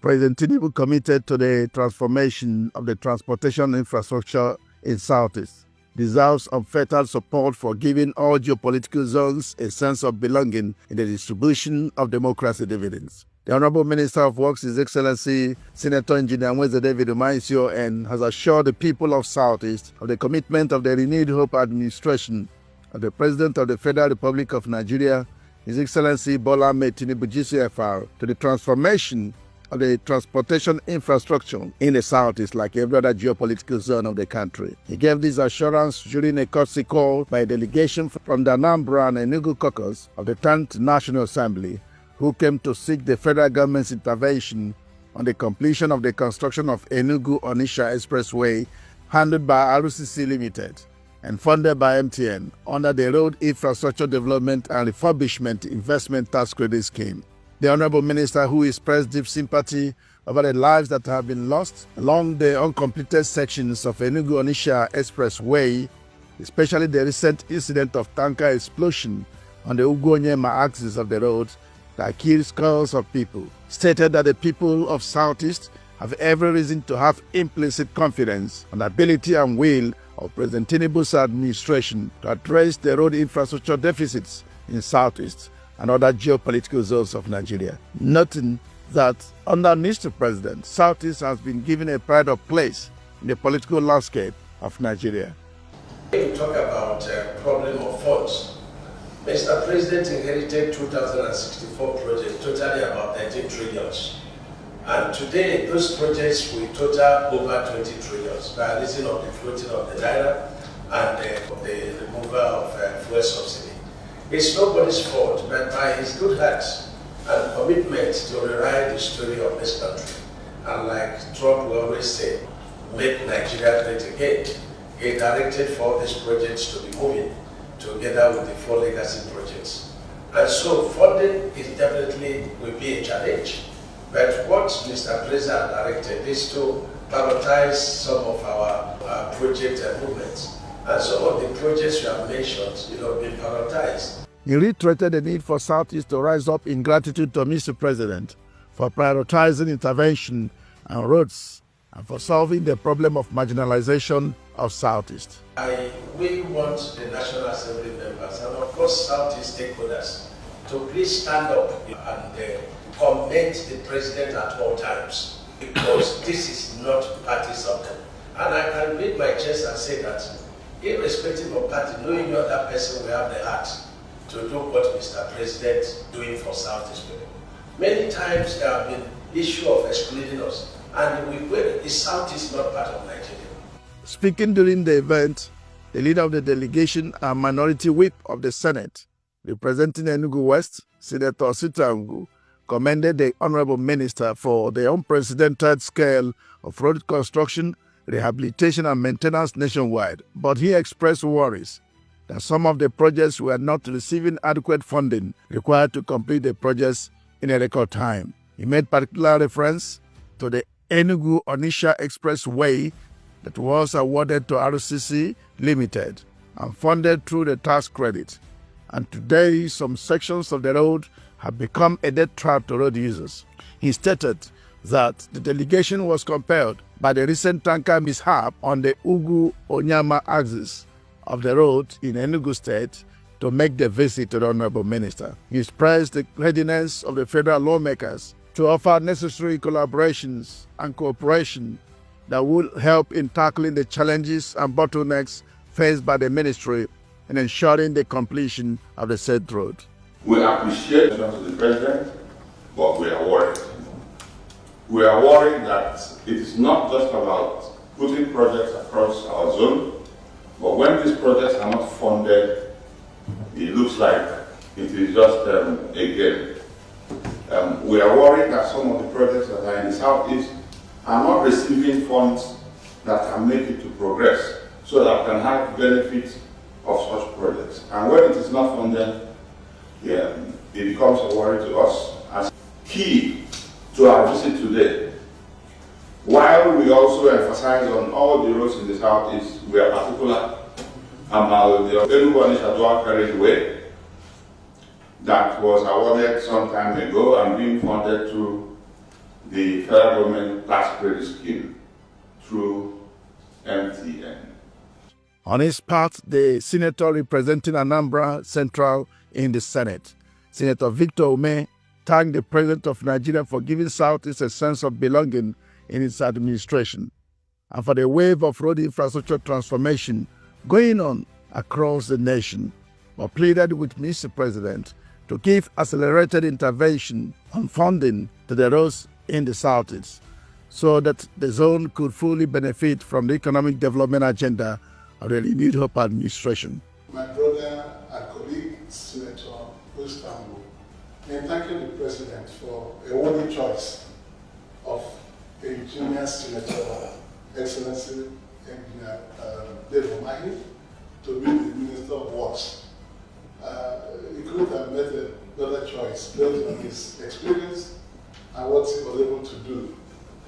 President Tinubu committed to the transformation of the transportation infrastructure in Southeast, deserves unfettered support for giving all geopolitical zones a sense of belonging in the distribution of democracy dividends. The Honorable Minister of Works, His Excellency Senator Engineer Mweze David Umaisio, and has assured the people of Southeast of the commitment of the Renewed Hope administration of the President of the Federal Republic of Nigeria, His Excellency Bola Ahmed Tinubu GCFR, to the transformation of the transportation infrastructure in the Southeast like every other geopolitical zone of the country. He gave this assurance during a courtesy call by a delegation from the Anambra and Enugu caucus of the 10th National Assembly, who came to seek the federal government's intervention on the completion of the construction of Enugu-Onitsha Expressway handled by RCC Limited and funded by MTN under the Road Infrastructure Development and Refurbishment Investment Tax Credit Scheme. The Honorable Minister, who expressed deep sympathy over the lives that have been lost along the uncompleted sections of Enugu-Onitsha Expressway, especially the recent incident of tanker explosion on the Ugwu-Onyema axis of the road that killed scores of people, stated that the people of Southeast have every reason to have implicit confidence on the ability and will of President Tinubu's administration to address the road infrastructure deficits in Southeast and other geopolitical zones of Nigeria, noting that under Mr. President, Southeast has been given a pride of place in the political landscape of Nigeria. We talk about problem of funds. Mr. President inherited 2064 projects, totally about 13 trillions. And today, those projects will total over 20 trillions by reason of the floating of the naira and the removal of fuel subsidy. It's nobody's fault, but by his good heart and commitment to rewrite the story of this country, and like Trump will always say, make Nigeria great again, he directed for these projects to be moving together with the 4 legacy projects. And so funding is definitely will be a challenge. But what Mr. President directed is to prioritize some of our project movements. And some of the projects you have mentioned, been prioritized. He reiterated the need for Southeast to rise up in gratitude to Mr. President for prioritizing intervention on roads and for solving the problem of marginalization of Southeast. We want the National Assembly members and of course Southeast stakeholders to please stand up and commend the President at all times, because this is not party something. And I can beat my chest and say that irrespective of party, knowing the other person will have the heart to do what Mr. President is doing for Southeast people. Many times there have been issue of excluding us, and the South is not part of Nigeria. Speaking during the event, the leader of the delegation and minority whip of the Senate, representing Enugu West, Senator Sitangu, commended the Honorable Minister for the unprecedented scale of road construction, rehabilitation and maintenance nationwide, but he expressed worries that some of the projects were not receiving adequate funding required to complete the projects in a record time. He made particular reference to the Enugu-Onitsha Expressway that was awarded to RCC Limited and funded through the tax credit. And today, some sections of the road have become a death trap to road users. He stated that the delegation was compelled by the recent tanker mishap on the Ugwu-Onyema axis of the road in Enugu State to make the visit to the Honorable Minister. He expressed the readiness of the federal lawmakers to offer necessary collaborations and cooperation that will help in tackling the challenges and bottlenecks faced by the ministry in ensuring the completion of the said road. We appreciate the President, but we are worried. We are worried that it is not just about putting projects across our zone, but when these projects are not funded, it looks like it is just a game. We are worried that some of the projects that are in the Southeast are not receiving funds that can make it to progress, so that we can have benefits of such projects. And when it is not funded, it becomes a worry to us. As key to our visit today, while we also emphasize on all the roads in the Southeast, we are particular about the Enugu-Onitsha Dual Carriageway that was awarded some time ago and being funded through the federal government tax credit scheme through MTN. On his part, the senator representing Anambra Central in the Senate, Senator Victor Ume, thanked the President of Nigeria for giving Southeast a sense of belonging in its administration and for the wave of road infrastructure transformation going on across the nation, but pleaded with Mr. President to give accelerated intervention on funding to the roads in the Southeast so that the zone could fully benefit from the economic development agenda of the renewed Hope administration. My brother and colleague, Senator Istanbul, in thanking the President for a worthy choice of a junior senator, Excellency Engineer David Mahi, to be the Minister of Works. He could have made a better choice based on his experience and what he was able to do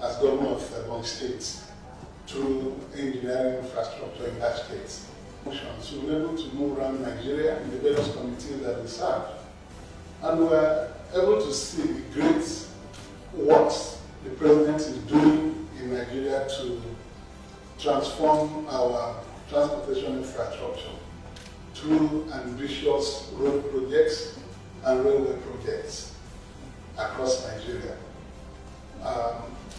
as governor of Ebonyi State through engineering infrastructure in that state. So we were able to move around Nigeria in the various committees that we serve. And we were able to see the great works the President is doing in Nigeria to transform our transportation infrastructure through ambitious road projects and railway projects across Nigeria.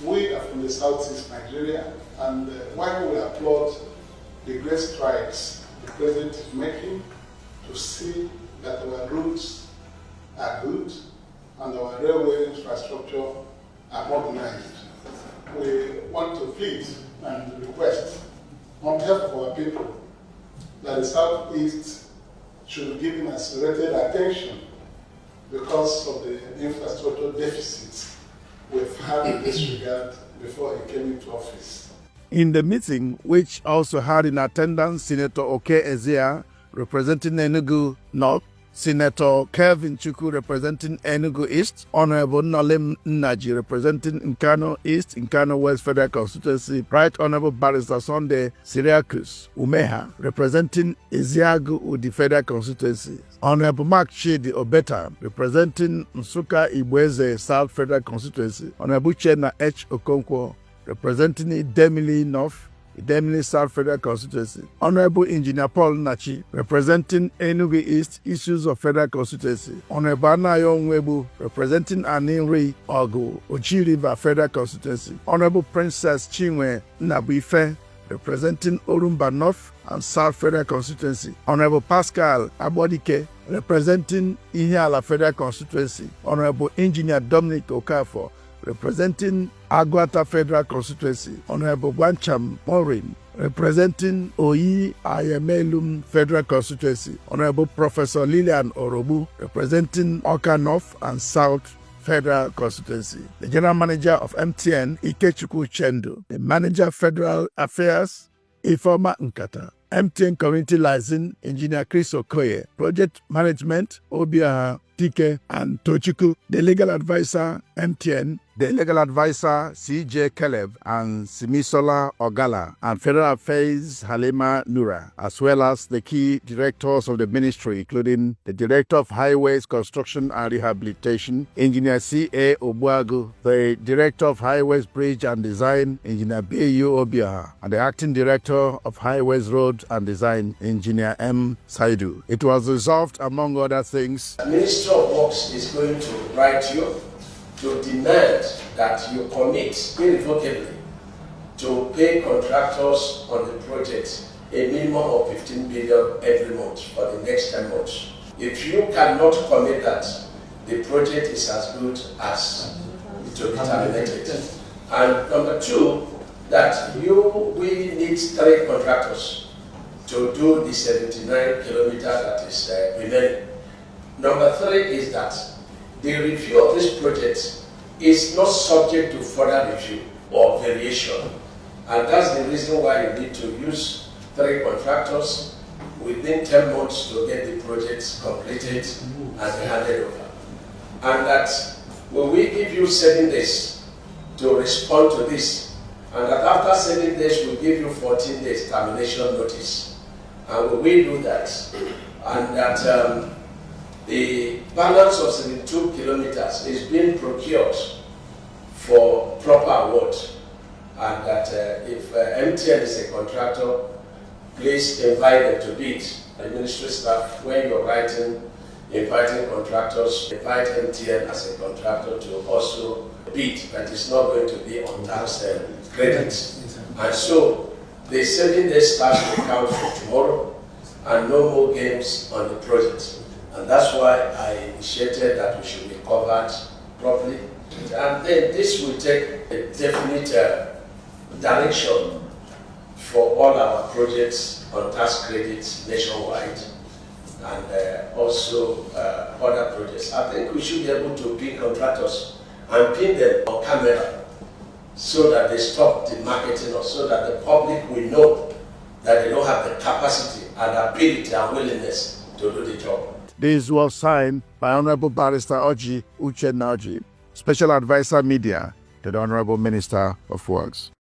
We are from the Southeast Nigeria, and while we applaud the great strides the President is making to see that our roads are good and our railway infrastructure are modernized, we want to plead and request on behalf of our people that the Southeast should give him accelerated attention because of the infrastructure deficits we've had in this regard before he came into office. In the meeting, which also had in attendance Senator Oke Ezia representing Enugu North, Senator Kelvin Chukwu representing Enugu East, Honorable Nolem Nnaji representing Nkano East, Nkano West Federal Constituency, Right Honorable Barrister Sunday Syracuse Umeha representing Eziagu Udi Federal Constituency, Honorable Mark Chidi Obeta representing Nsukka Igboeze South Federal Constituency, Honorable Chena H. Okonkwo representing Idemili North, Idemili South Federal Constituency, Honorable Engineer Paul Nachi representing Enugu East Issues of Federal Constituency, Honorable Anayo Nwebu representing Aninri Ogu Ochi River Federal Constituency, Honorable Princess Chinwe Nnabuife representing Orumba North and South Federal Constituency, Honorable Pascal Abodike representing Ihiala Federal Constituency, Honorable Engineer Dominic Okafor representing Agwata Federal Constituency, Honorable Wancham Maureen representing Oyi Ayemelum Federal Constituency, Honorable Professor Lillian Orobu representing Oka North and South Federal Constituency, the General Manager of MTN, Ikechukwu Chendu, the Manager of Federal Affairs, Ifeoma Nkata, MTN Community Liaison, Engineer Chris Okoye, Project Management, Obiaha Tike and Tochukwu, the Legal Advisor, MTN, the Legal Advisor, CJ Caleb and Simisola Ogala, and Federal Affairs, Halima Nura, as well as the key directors of the ministry, including the Director of Highways, Construction and Rehabilitation, Engineer C.A. Obuagu, the Director of Highways, Bridge and Design, Engineer B.U. Obiaha, and the Acting Director of Highways, Road and Design, Engineer M. Saidu. It was resolved, among other things, the Ministry of Works is going to write you to demand that you commit irrevocably to pay contractors on the project a minimum of 15 billion every month for the next 10 months. If you cannot commit that, the project is as good as it will be terminated. And number two, that we need 3 contractors to do the 79 kilometers that is remaining. Number 3 is that the review of this project is not subject to further review or variation. And that's the reason why you need to use 3 contractors within 10 months to get the project completed and handed over. And that when we give you 7 days to respond to this, and that after 7 days we'll give you 14 days termination notice. And when we do that, and that the balance of 72 kilometers is being procured for proper award, and that if MTN is a contractor, please invite them to bid. The ministry staff, when you're inviting contractors, invite MTN as a contractor to also bid. That is not going to be on tax credits. And so the 7 days tax will count for tomorrow, and no more games on the project. And that's why I initiated that we should be covered properly. And then this will take a definite direction for all our projects on tax credits nationwide, and also other projects. I think we should be able to pin contractors and pin them on camera so that they stop the marketing, or so that the public will know that they don't have the capacity and ability and willingness to do the job. This was signed by Honorable Barrister Oji Uchenna Oji, Special Advisor Media to the Honorable Minister of Works.